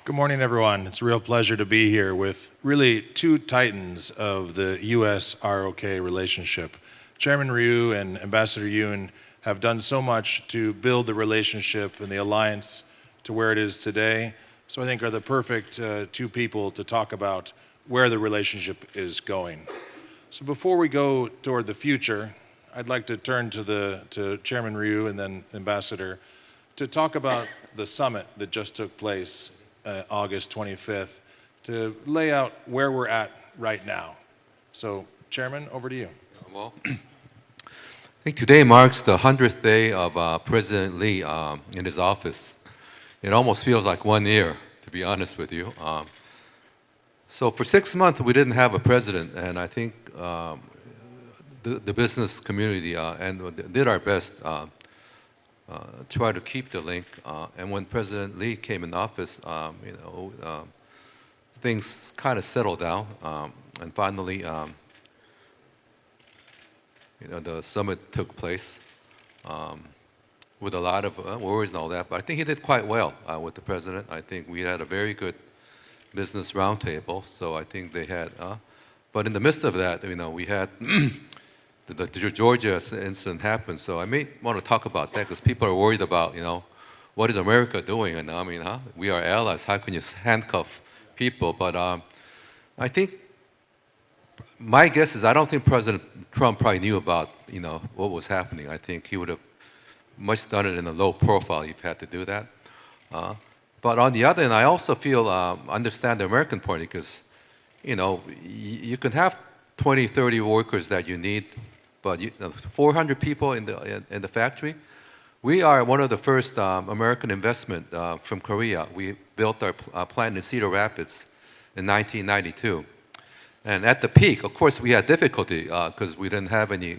Good morning, everyone. It's a real pleasure to be here with really two titans of the U.S.-ROK relationship. Chairman Ryu and Ambassador Yoon have done so much to build the relationship and the alliance to where it is today. So I think are the perfect two people to talk about where the relationship is going. So before we go toward the future, I'd like to turn to Chairman Ryu and then Ambassador to talk about the summit that just took place August 25th, to lay out where we're at right now. So, Chairman, over to you. Well, I think today marks the 100th day of President Lee in his office. It almost feels like 1 year, to be honest with you. So for 6 months, we didn't have a president, and I think the business community did our best try to keep the link. And when President Lee came in office, things kind of settled down. And finally, the summit took place with a lot of worries and all that. But I think he did quite well with the president. I think we had a very good business roundtable. So I think they had. But in the midst of that, we had. The Georgia incident happened, so I may want to talk about that because people are worried about, what is America doing? And we are allies. How can you handcuff people? But I think my guess is I don't think President Trump probably knew about, what was happening. I think he would have much done it in a low profile if he had to do that. But on the other hand, I also feel understand the American point because, you can have 20, 30 workers that you need. But 400 people in the factory. We are one of the first American investment from Korea. We built our plant in Cedar Rapids in 1992. And at the peak, of course, we had difficulty because we didn't have any,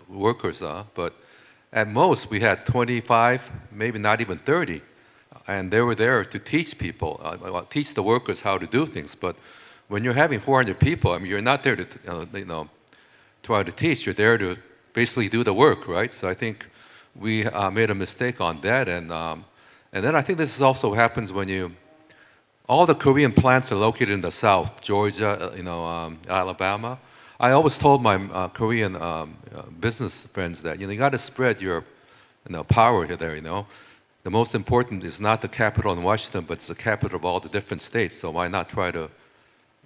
workers. But at most, we had 25, maybe not even 30. And they were there to teach people, teach the workers how to do things. But when you're having 400 people, you're not there to, try to teach. You're there to basically do the work, right? So I think we made a mistake on that, and then I think this also happens when all the Korean plants are located in the South, Georgia, Alabama. I always told my Korean business friends that you got to spread your power there. The most important is not the capital in Washington, but it's the capital of all the different states. So why not try to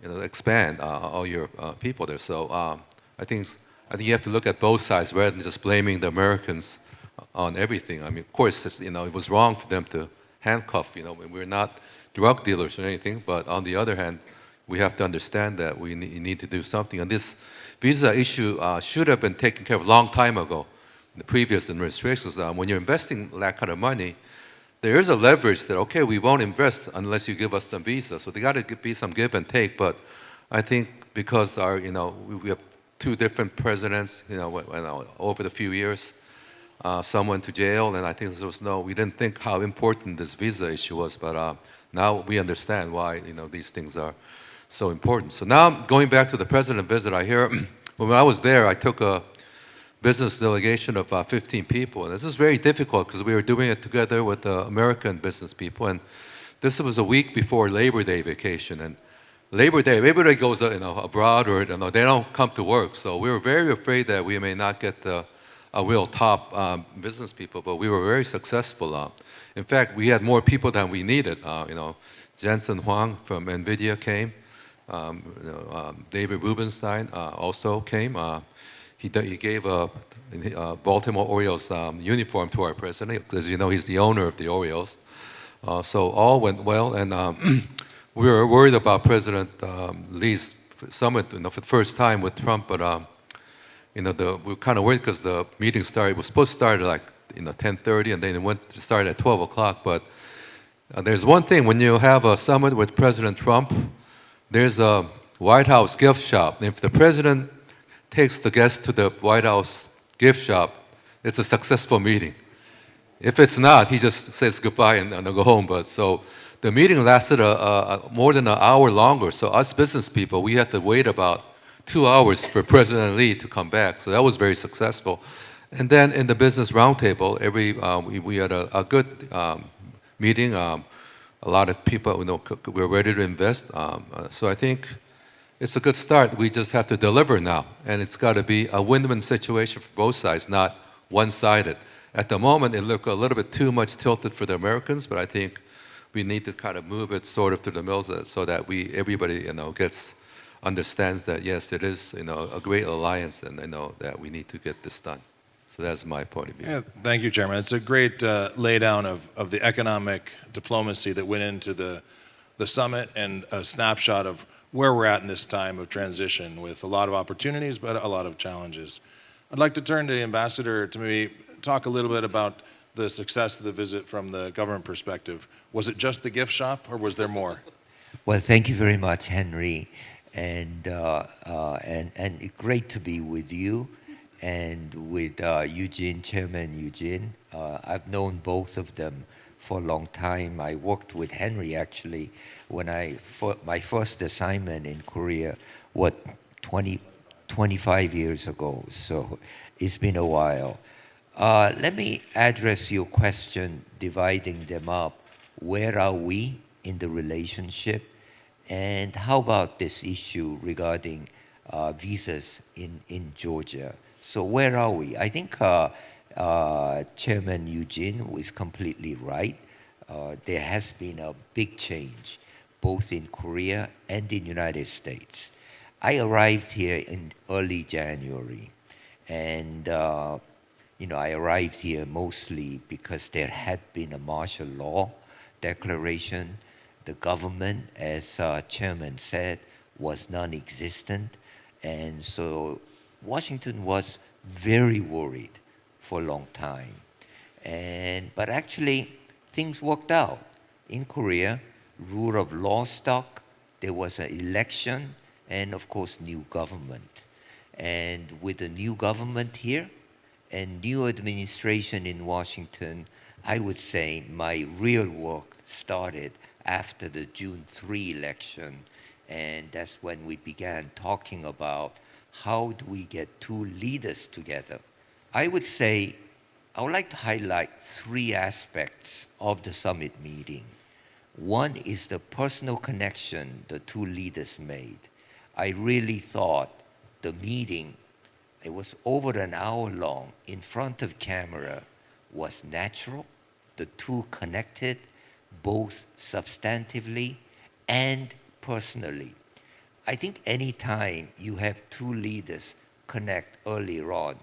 expand all your people there? So. I think you have to look at both sides rather than just blaming the Americans on everything. Of course, it was wrong for them to handcuff. We're not drug dealers or anything. But on the other hand, we have to understand that we need to do something. And this visa issue should have been taken care of a long time ago. In the previous administrations, when you're investing that kind of money, there is a leverage that we won't invest unless you give us some visa. So there got to be some give and take. But I think because we have 2 different presidents, over the few years. Some went to jail, and I think we didn't think how important this visa issue was, but now we understand why, these things are so important. So now, going back to the president visit, I hear, when I was there, I took a business delegation of 15 people, and this is very difficult because we were doing it together with the American business people, and this was a week before Labor Day vacation, and Labor Day goes abroad or they don't come to work. So we were very afraid that we may not get a real top business people, but we were very successful. In fact, we had more people than we needed. Jensen Huang from NVIDIA came. David Rubenstein also came. He gave a Baltimore Orioles uniform to our president. As you know, he's the owner of the Orioles. So all went well, and we were worried about President Lee's summit for the first time with Trump, but we were kind of worried because the meeting was supposed to start at like 10:30, and then it went to start at 12 o'clock. But there's one thing: when you have a summit with President Trump, there's a White House gift shop. And if the president takes the guests to the White House gift shop, it's a successful meeting. If it's not, he just says goodbye and go home. But so. The meeting lasted more than an hour longer, so us business people, we had to wait about 2 hours for President Lee to come back, so that was very successful. And then in the business roundtable, we had a good meeting. a lot of people, we're ready to invest. So I think it's a good start. We just have to deliver now, and it's got to be a win-win situation for both sides, not one-sided. At the moment, it looked a little bit too much tilted for the Americans, but I think we need to kind of move it sort of through the middle so that everybody understands that yes, it is a great alliance, and that we need to get this done. So that's my point of view. Yeah, thank you, Chairman. It's a great laydown of the economic diplomacy that went into the summit and a snapshot of where we're at in this time of transition with a lot of opportunities but a lot of challenges. I'd like to turn to the Ambassador to maybe talk a little bit about the success of the visit from the government perspective. Was it just the gift shop or was there more? Well, thank you very much, Henry, and great to be with you and with Chairman Eugene. I've known both of them for a long time. I worked with Henry actually when my first assignment in Korea, 25 years ago. So it's been a while. Let me address your question, dividing them up. Where are we in the relationship? And how about this issue regarding visas in Georgia? So where are we? I think Chairman Eugene is completely right. There has been a big change, both in Korea and in the United States. I arrived here in early January, and I arrived here mostly because there had been a martial law declaration. The government, as Chairman said, was non-existent, and so Washington was very worried for a long time. But actually, things worked out. In Korea, rule of law stuck, there was an election, and of course, new government. And with the new government here and new administration in Washington, I would say my real work started after the June 3 election, and that's when we began talking about how do we get two leaders together. I would say I would like to highlight three aspects of the summit meeting. One is the personal connection the two leaders made. I really thought the meeting, it was over an hour long, in front of camera, was natural. The two connected, both substantively and personally. I think anytime you have two leaders connect earlier on,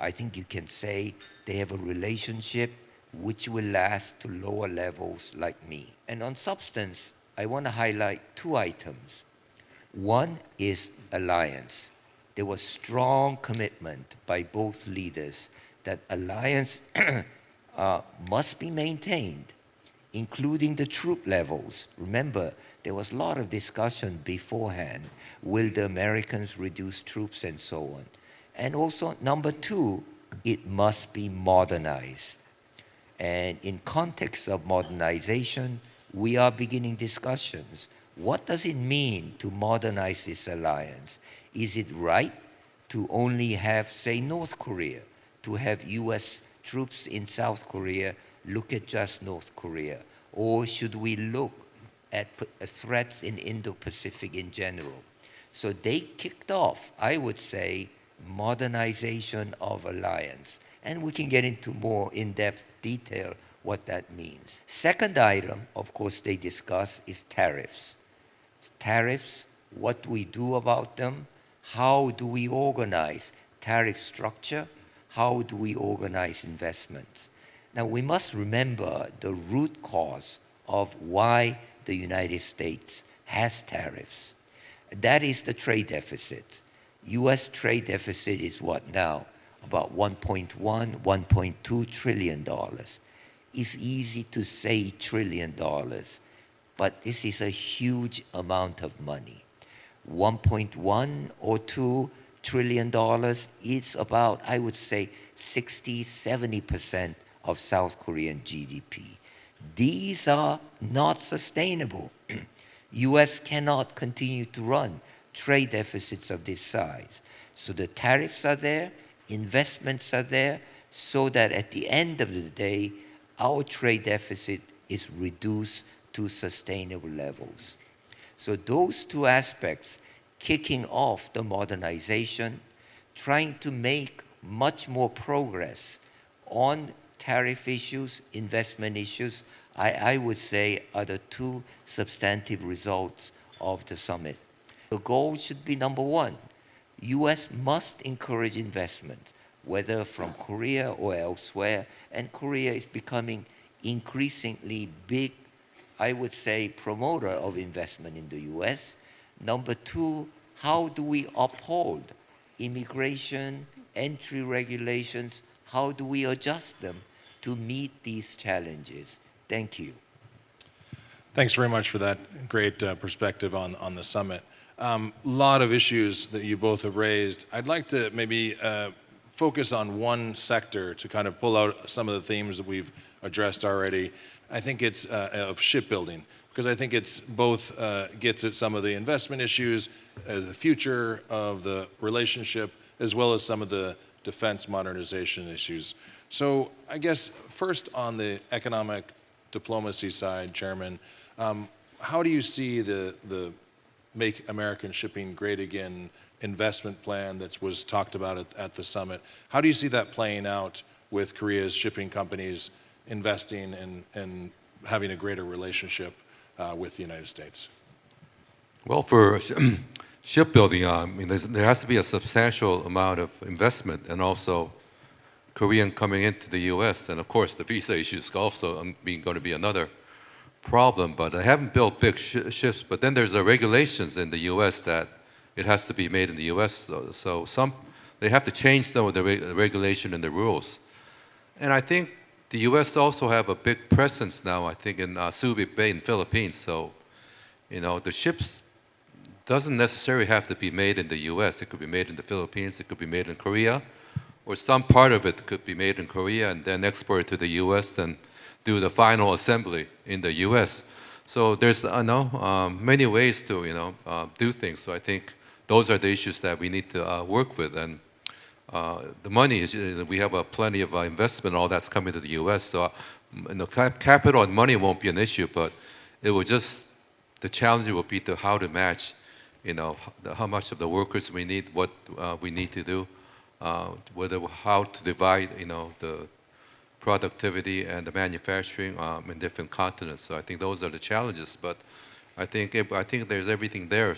I think you can say they have a relationship which will last to lower levels like me. And on substance, I want to highlight two items. One is alliance. There was strong commitment by both leaders that alliance must be maintained, including the troop levels. Remember, there was a lot of discussion beforehand. Will the Americans reduce troops and so on? And also, number two, it must be modernized. And in context of modernization, we are beginning discussions. What does it mean to modernize this alliance? Is it right to only have, say, North Korea, to have U.S. troops in South Korea look at just North Korea? Or should we look at threats in Indo-Pacific in general? So they kicked off, I would say, modernization of alliance. And we can get into more in-depth detail what that means. Second item, of course, they discuss is tariffs. Tariffs, what do we do about them? How do we organize tariff structure? How do we organize investments? Now, we must remember the root cause of why the United States has tariffs. That is the trade deficit. U.S. trade deficit is what now? About $1.1, $1.2 trillion. It's easy to say trillion dollars, but this is a huge amount of money. 1.1 or 2 trillion dollars is about, I would say, 60, 70% of South Korean GDP. These are not sustainable. U.S. cannot continue to run trade deficits of this size. So the tariffs are there, investments are there, so that at the end of the day, our trade deficit is reduced to sustainable levels. So those two aspects, kicking off the modernization, trying to make much more progress on tariff issues, investment issues, I would say are the two substantive results of the summit. The goal should be number one, U.S. must encourage investment, whether from Korea or elsewhere, and Korea is becoming increasingly big, I would say, promoter of investment in the U.S. Number two, how do we uphold immigration, entry regulations? How do we adjust them to meet these challenges? Thank you. Thanks very much for that great perspective on the summit. Lot of issues that you both have raised. I'd like to maybe focus on one sector to kind of pull out some of the themes that we've addressed already. I think it's of shipbuilding, because I think it's both gets at some of the investment issues, as the future of the relationship, as well as some of the defense modernization issues. So I guess first on the economic diplomacy side, Chairman, how do you see the Make American Shipping Great Again investment plan that was talked about at the summit? How do you see that playing out with Korea's shipping companies investing and having a greater relationship with the United States? Well, for shipbuilding, I mean, there has to be a substantial amount of investment, and also Korean coming into the U.S., and of course the visa issue is also going to be another problem. But I haven't built big ships, but then there's regulations in the U.S. that it has to be made in the U.S., so they have to change some of the regulation and the rules. And I think the U.S. also have a big presence now, I think, in Subic Bay in Philippines. So, the ships doesn't necessarily have to be made in the U.S. It could be made in the Philippines, it could be made in Korea, or some part of it could be made in Korea and then exported to the U.S. and do the final assembly in the U.S. So there's many ways to do things. So I think those are the issues that we need to work with. And the money is, we have plenty of investment, all that's coming to the U.S. So capital and money won't be an issue, but it will just, the challenge will be how to match, how much of the workers we need, what we need to do, how to divide, the productivity and the manufacturing in different continents. So I think those are the challenges. But I think there's everything there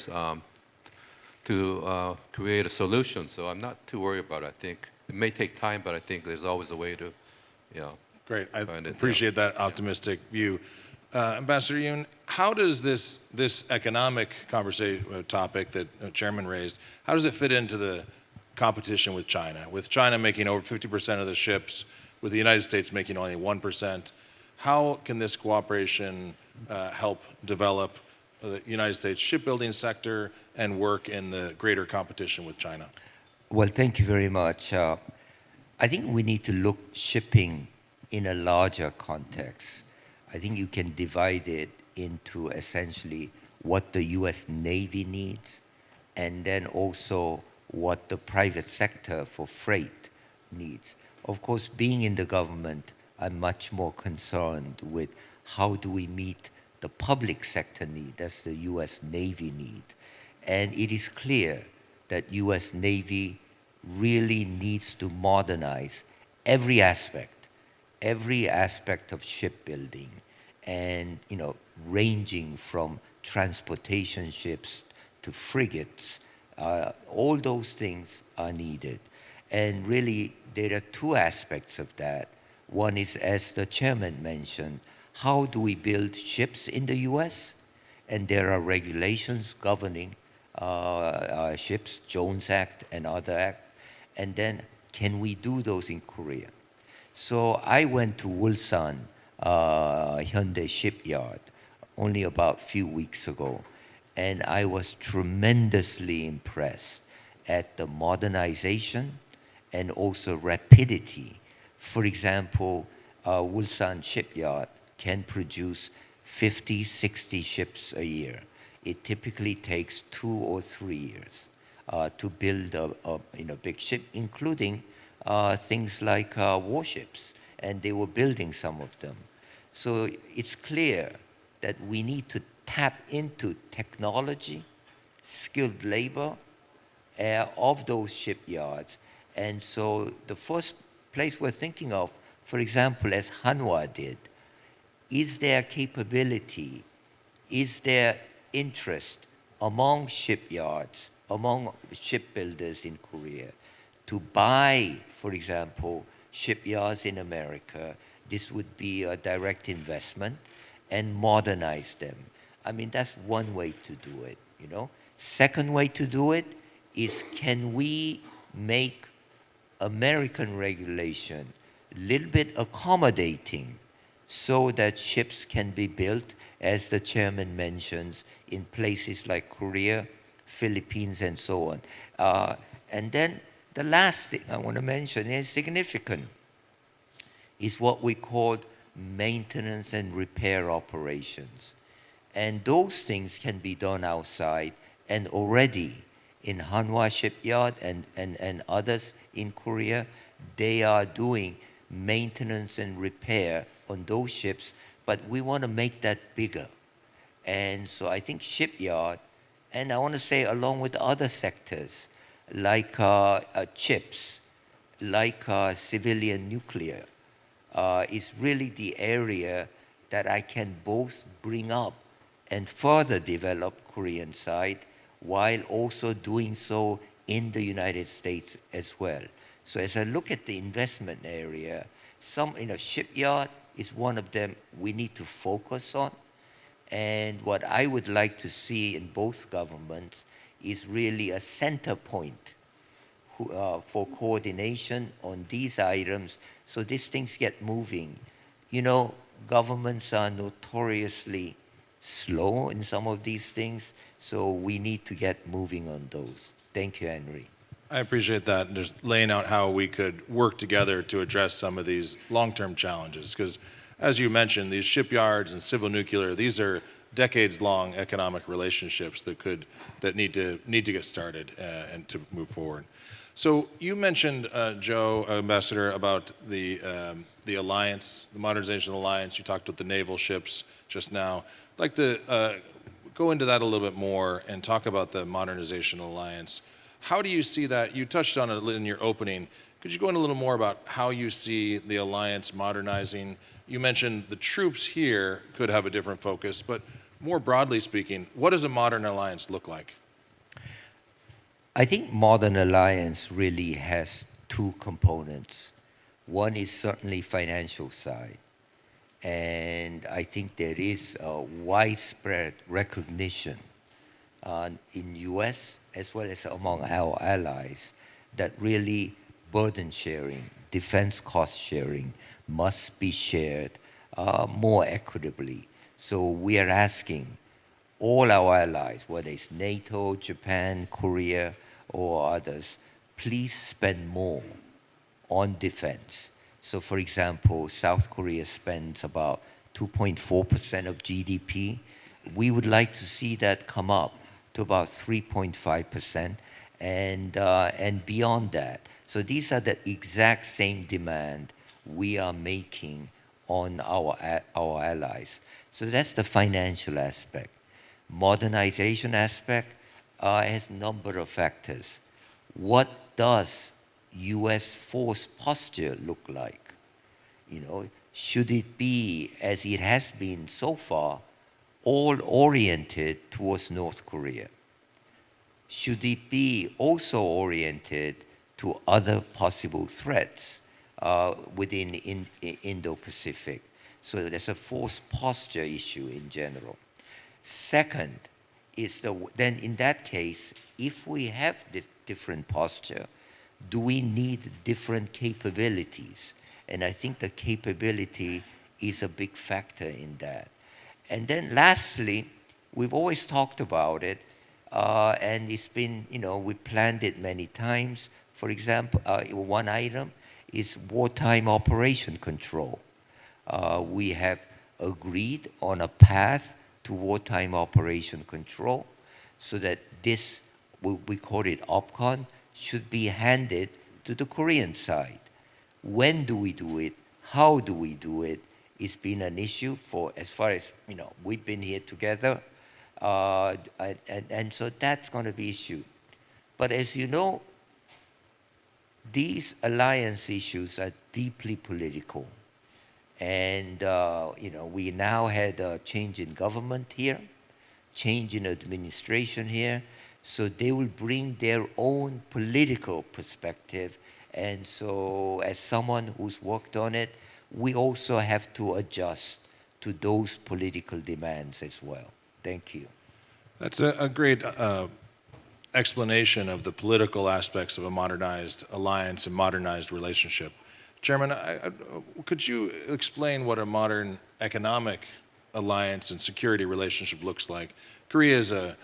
to create a solution. So I'm not too worried about it. I think it may take time, but I think there's always a way to, Great. I find it, appreciate that optimistic view. Ambassador Yoon, how does this economic conversation topic that Chairman raised, how does it fit into the competition with China? With China making over 50% of the ships, with the United States making only 1%, how can this cooperation help develop the United States shipbuilding sector and work in the greater competition with China? Well, thank you very much. I think we need to look shipping in a larger context. I think you can divide it into essentially what the U.S. Navy needs, and then also what the private sector for freight needs. Of course, being in the government, I'm much more concerned with how do we meet the public sector need, that's the U.S. Navy need. And it is clear that U.S. Navy really needs to modernize every aspect of shipbuilding, and ranging from transportation ships to frigates, all those things are needed. And really, there are two aspects of that. One is, as the chairman mentioned, how do we build ships in the U.S.? And there are regulations governing ships, Jones Act and other act. And then, can we do those in Korea? So I went to Ulsan Hyundai Shipyard only about a few weeks ago, and I was tremendously impressed at the modernization and also rapidity. For example, Ulsan Shipyard can produce 50, 60 ships a year. It typically takes 2 or 3 years to build a big ship, including things like warships, and they were building some of them. So it's clear that we need to tap into technology, skilled labor of those shipyards. And so the first place we're thinking of, for example, as Hanwha did, is there capability, is there interest among shipyards, among shipbuilders in Korea to buy, for example, shipyards in America? This would be a direct investment, and modernize them. I mean, that's one way to do it, you know. Second way to do it is, can we make American regulation a little bit accommodating so that ships can be built, as the chairman mentions, in places like Korea, Philippines, and so on. And then the last thing I want to mention is significant, is what we call maintenance and repair operations. And those things can be done outside, and already in Hanwha Shipyard and others in Korea, they are doing maintenance and repair on those ships, but we want to make that bigger. And so I think shipyard, and I want to say along with other sectors, like chips, like civilian nuclear, is really the area that I can both bring up and further develop Korean side, while also doing so in the United States as well. So as I look at the investment area, shipyard is one of them we need to focus on. And what I would like to see in both governments is really a center point for coordination on these items, so these things get moving. You know, governments are notoriously slow in some of these things, so we need to get moving on those. Thank you, Henry. I appreciate that, and just laying out how we could work together to address some of these long-term challenges. Because, as you mentioned, these shipyards and civil nuclear, these are decades-long economic relationships that need to get started and to move forward. So you mentioned, Joe, Ambassador, about the alliance, the modernization alliance. You talked about the naval ships just now. I'd like to go into that a little bit more and talk about the modernization alliance. How do you see that? You touched on it in your opening. Could you go into a little more about how you see the alliance modernizing? You mentioned the troops here could have a different focus, but more broadly speaking, what does a modern alliance look like? I think modern alliance really has two components. One is certainly financial side. And I think there is a widespread recognition in U.S. as well as among our allies that really burden sharing, defense cost sharing must be shared more equitably. So we are asking all our allies, whether it's NATO, Japan, Korea, or others, please spend more on defense. So for example, South Korea spends about 2.4% of GDP. We would like to see that come up to about 3.5% and beyond that. So these are the exact same demand we are making on our allies. So that's the financial aspect. Modernization aspect has a number of factors. What does U.S. force posture look like? You know, should it be, as it has been so far, all oriented towards North Korea? Should it be also oriented to other possible threats within Indo-Pacific? So there's a force posture issue in general. Second is then in that case, if we have this different posture, do we need different capabilities? And I think the capability is a big factor in that. And then lastly, we've always talked about it, and it's been, we planned it many times. For example, one item is wartime operation control. We have agreed on a path to wartime operation control so that this, we call it OPCON, should be handed to the Korean side. When do we do it? How do we do it? It's been an issue for as far as we've been here together, and so that's going to be issue. But as you know, these alliance issues are deeply political, and we now had a change in government here, change in administration here, so they will bring their own political perspective. And so, as someone who's worked on it, we also have to adjust to those political demands as well. Thank you. That's a great explanation of the political aspects of a modernized alliance and modernized relationship. Chairman, could you explain what a modern economic alliance and security relationship looks like? Korea is a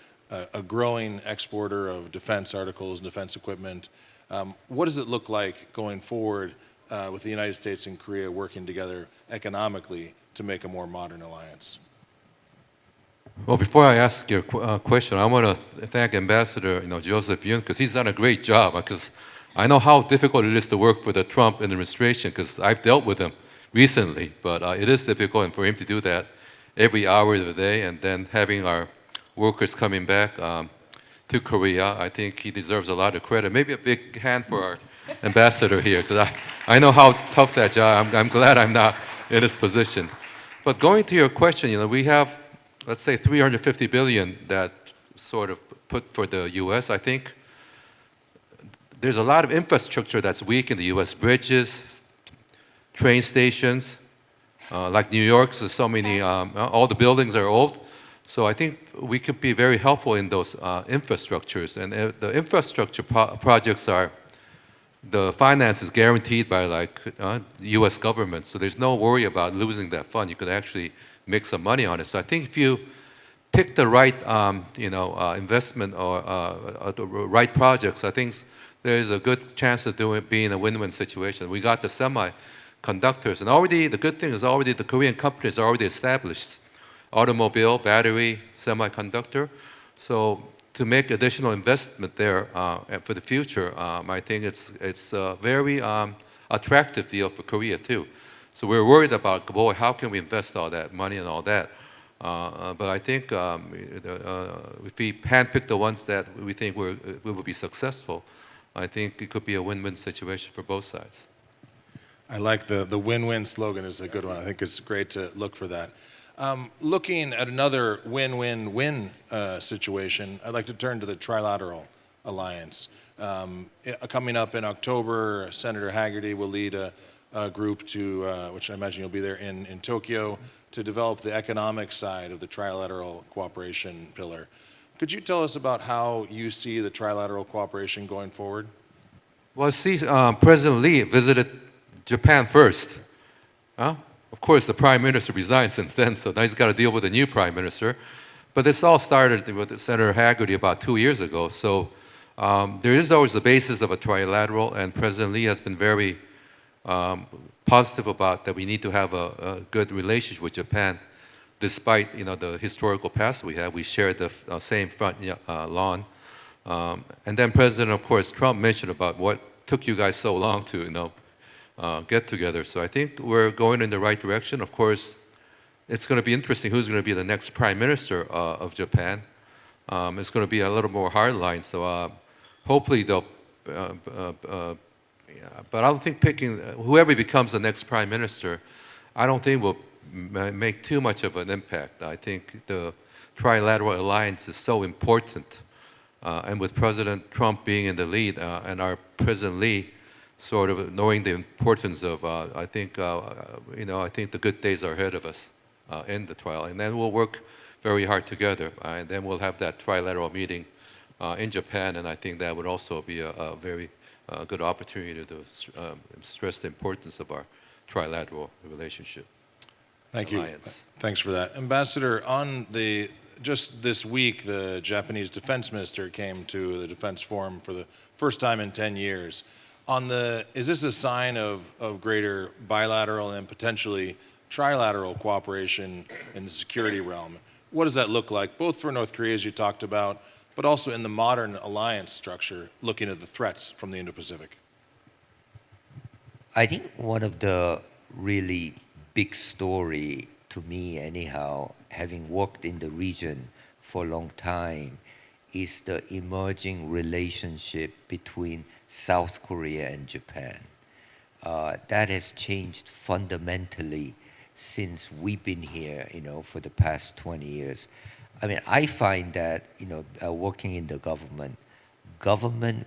growing exporter of defense articles and defense equipment. What does it look like going forward with the United States and Korea working together economically to make a more modern alliance? Well, before I ask your question, I want to thank Ambassador Joseph Yun, because he's done a great job. Because I know how difficult it is to work for the Trump administration, because I've dealt with him recently. But it is difficult, and for him to do that every hour of the day, and then having our workers coming back to Korea, I think he deserves a lot of credit. Maybe a big hand for our ambassador here, because I know how tough that job. I'm glad I'm not in his position. But going to your question, we have, let's say, 350 billion that sort of put for the U.S. I think there's a lot of infrastructure that's weak in the U.S. Bridges, train stations, like New York. So many, all the buildings are old. So I think we could be very helpful in those infrastructures. And the infrastructure projects the finance is guaranteed by U.S. government. So there's no worry about losing that fund. You could actually make some money on it. So I think if you pick the right, investment or the right projects, I think there's a good chance of being a win-win situation. We got the semiconductors, and already the good thing is already the Korean companies are already established. Automobile, battery, semiconductor. So to make additional investment there for the future, I think it's a very attractive deal for Korea too. So we're worried about, boy, how can we invest all that money and all that? But I think if we handpick the ones that we think we will be successful, I think it could be a win-win situation for both sides. I like the win-win slogan is a good one. I think it's great to look for that. Looking at another win-win-win situation, I'd like to turn to the Trilateral Alliance. Coming up in October, Senator Haggard will lead a group to, which I imagine you'll be there in Tokyo, to develop the economic side of the trilateral cooperation pillar. Could you tell us about how you see the trilateral cooperation going forward? Well, see, President Lee visited Japan first. Of course, the prime minister resigned since then, so now he's got to deal with a new prime minister. But this all started with Senator Haggard about 2 years ago. So there is always the basis of a trilateral, and President Lee has been very positive about that we need to have a good relationship with Japan, despite the historical past we have. We share the same front lawn. And then President, of course, Trump mentioned about what took you guys so long to get together. So I think we're going in the right direction. Of course, it's going to be interesting who's going to be the next prime minister of Japan. It's going to be a little more hardline. So hopefully they'll. But I don't think picking whoever becomes the next prime minister, I don't think will make too much of an impact. I think the trilateral alliance is so important, and with President Trump being in the lead and our President Lee sort of knowing the importance of, I think the good days are ahead of us in the trial, and then we'll work very hard together, and then we'll have that trilateral meeting in Japan, and I think that would also be a very good opportunity to stress the importance of our trilateral relationship. Thank alliance. You. Thanks for that. Ambassador, just this week, the Japanese defense minister came to the Defense Forum for the first time in 10 years. Is this a sign of greater bilateral and potentially trilateral cooperation in the security realm? What does that look like, both for North Korea, as you talked about, but also in the modern alliance structure, looking at the threats from the Indo-Pacific? I think one of the really big story to me, anyhow, having worked in the region for a long time, is the emerging relationship between South Korea and Japan. That has changed fundamentally since we've been here, for the past 20 years. I mean, I find that, working in the government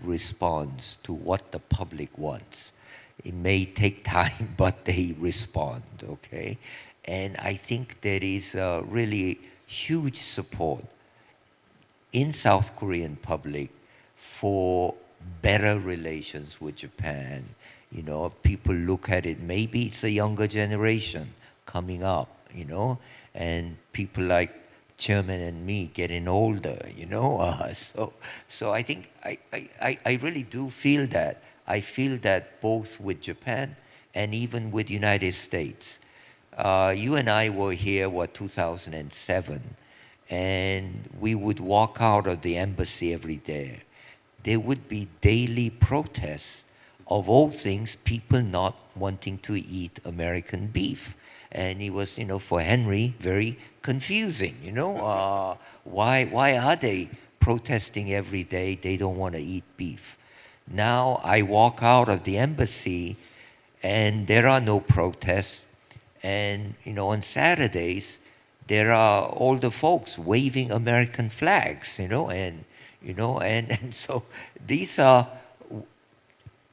responds to what the public wants. It may take time, but they respond, okay? And I think there is really huge support in South Korean public for better relations with Japan. People look at it, maybe it's a younger generation coming up, and people like Chairman and me getting older, so I think I really do feel that. I feel that both with Japan and even with United States. You and I were here, 2007, and we would walk out of the embassy every day. There would be daily protests of all things, people not wanting to eat American beef. And it was, for Henry, very confusing, why are they protesting every day? They don't want to eat beef. Now I walk out of the embassy and there are no protests. And, on Saturdays, there are older folks waving American flags, and so these are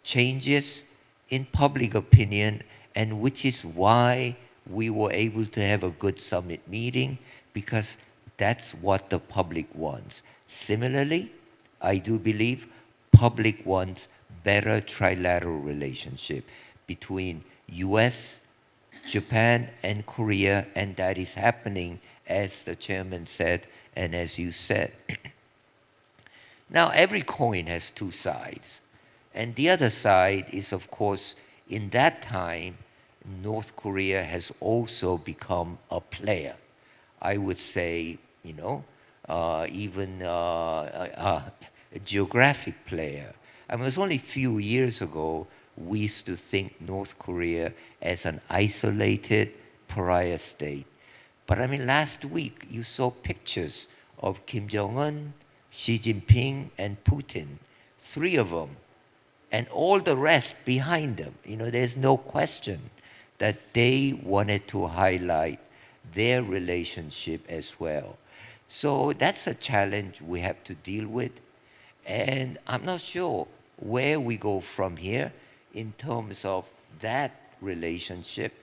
changes in public opinion, and which is why we were able to have a good summit meeting, because that's what the public wants. Similarly, I do believe public wants better trilateral relationship between U.S., Japan, and Korea, and that is happening, as the chairman said, and as you said. Now, every coin has two sides. And the other side is, of course, in that time, North Korea has also become a player. I would say, even a geographic player. I mean, it was only a few years ago we used to think North Korea as an isolated pariah state. But I mean, last week you saw pictures of Kim Jong-un, Xi Jinping, and Putin, three of them, and all the rest behind them. There's no question that they wanted to highlight their relationship as well. So that's a challenge we have to deal with. And I'm not sure where we go from here in terms of that relationship,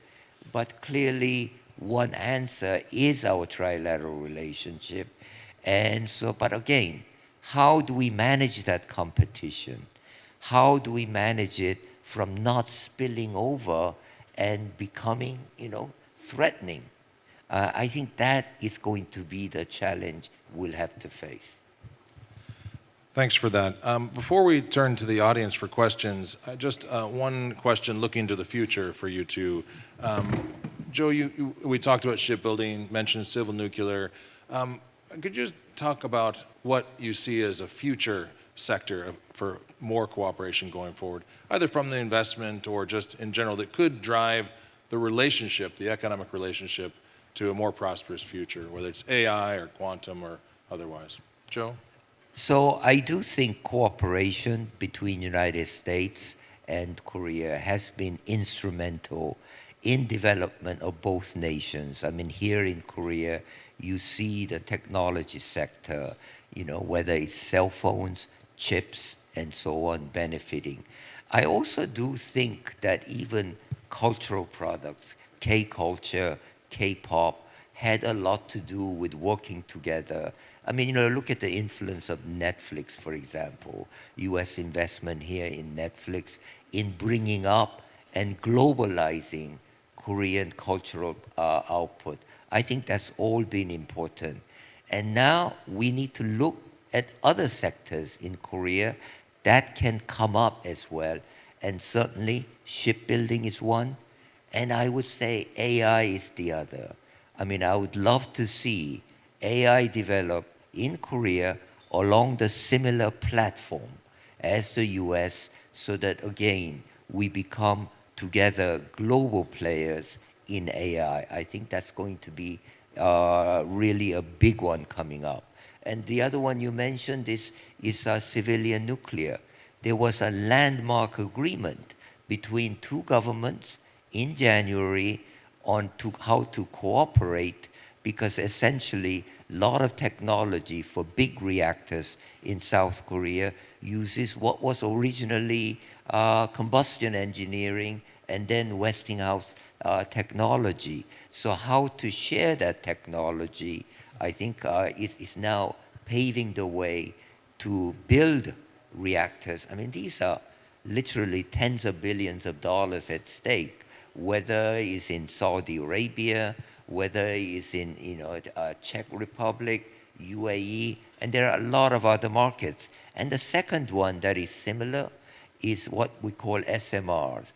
but clearly one answer is our trilateral relationship. And so, but again, how do we manage that competition? How do we manage it from not spilling over and becoming, threatening? I think that is going to be the challenge we'll have to face. Thanks for that. Before we turn to the audience for questions, just one question looking to the future for you two. Joe, we talked about shipbuilding, mentioned civil nuclear. Could you just talk about what you see as a future sector for more cooperation going forward, either from the investment or just in general, that could drive the relationship, the economic relationship, to a more prosperous future, whether it's AI or quantum or otherwise? Joe? So I do think cooperation between United States and Korea has been instrumental in development of both nations. I mean, here in Korea, you see the technology sector, whether it's cell phones, chips, and so on, benefiting. I also do think that even cultural products, K-culture, K-pop, had a lot to do with working together. I mean, look at the influence of Netflix, for example. U.S. investment here in Netflix in bringing up and globalizing Korean cultural output. I think that's all been important. And now we need to look at other sectors in Korea that can come up as well. And certainly shipbuilding is one. And I would say AI is the other. I mean, I would love to see AI develop in Korea along the similar platform as the US, so that again, we become together global players in AI. I think that's going to be really a big one coming up. And the other one you mentioned is civilian nuclear. There was a landmark agreement between two governments in January on how to cooperate, because essentially a lot of technology for big reactors in South Korea uses what was originally combustion engineering and then Westinghouse technology. So how to share that technology, I think is now paving the way to build reactors. I mean, these are literally tens of billions of dollars at stake, whether it's in Saudi Arabia, whether it's in Czech Republic, UAE, and there are a lot of other markets. And the second one that is similar is what we call SMRs,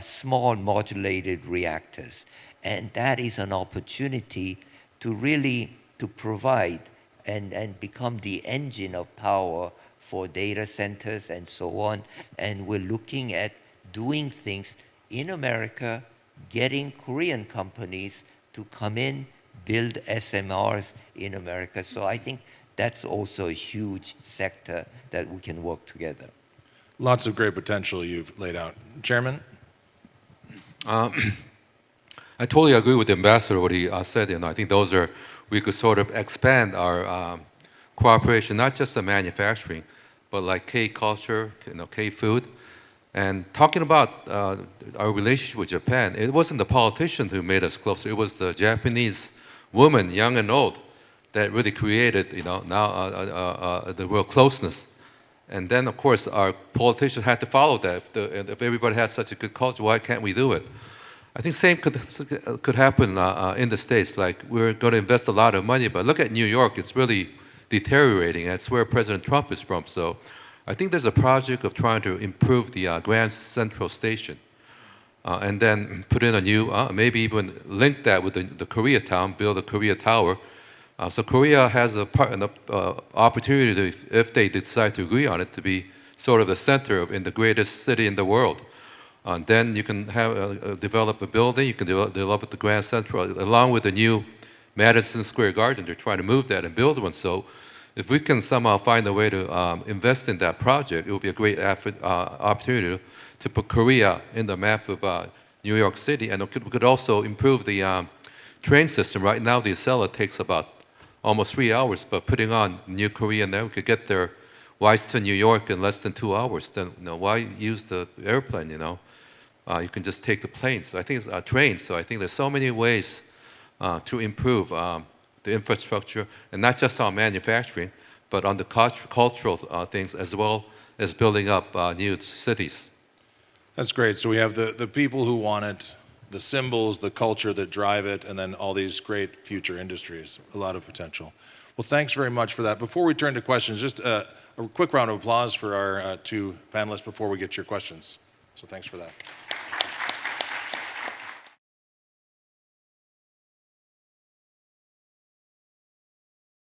small modulated reactors. And that is an opportunity to really to provide and become the engine of power for data centers and so on. And we're looking at doing things in America, getting Korean companies to come in, build SMRs in America. So I think that's also a huge sector that we can work together. Lots of great potential you've laid out. Chairman? I totally agree with the ambassador what he said, and I think we could sort of expand our cooperation, not just the manufacturing, but like K-culture, K-food. And talking about our relationship with Japan, it wasn't the politicians who made us closer. It was the Japanese women, young and old, that really created, the real closeness. And then, of course, our politicians had to follow that. If everybody had such a good culture, why can't we do it? I think same could happen in the States. Like, we're going to invest a lot of money, but look at New York. It's really deteriorating. That's where President Trump is from. So I think there's a project of trying to improve the Grand Central Station and then put in a new, maybe even link that with the Koreatown, build a Korea Tower. So Korea has an opportunity to, if they decide to agree on it, to be sort of the center in the greatest city in the world. Then you can have develop a building, you can develop the Grand Central, along with the new Madison Square Garden. They're trying to move that and build one. So if we can somehow find a way to invest in that project, it would be a great opportunity to put Korea in the map of New York City. And we could also improve the train system. Right now, the Acela takes about almost 3 hours, but putting on New Korea there, we could get there Wise to New York in less than 2 hours. Then why use the airplane, You can just take the plane. So I think it's a train. So I think there's so many ways to improve the infrastructure, and not just on manufacturing, but on the cultural things, as well as building up new cities. That's great. So we have the people who want it, the symbols, the culture that drive it, and then all these great future industries. A lot of potential. Well, thanks very much for that. Before we turn to questions, just a quick round of applause for our two panelists before we get to your questions. So thanks for that.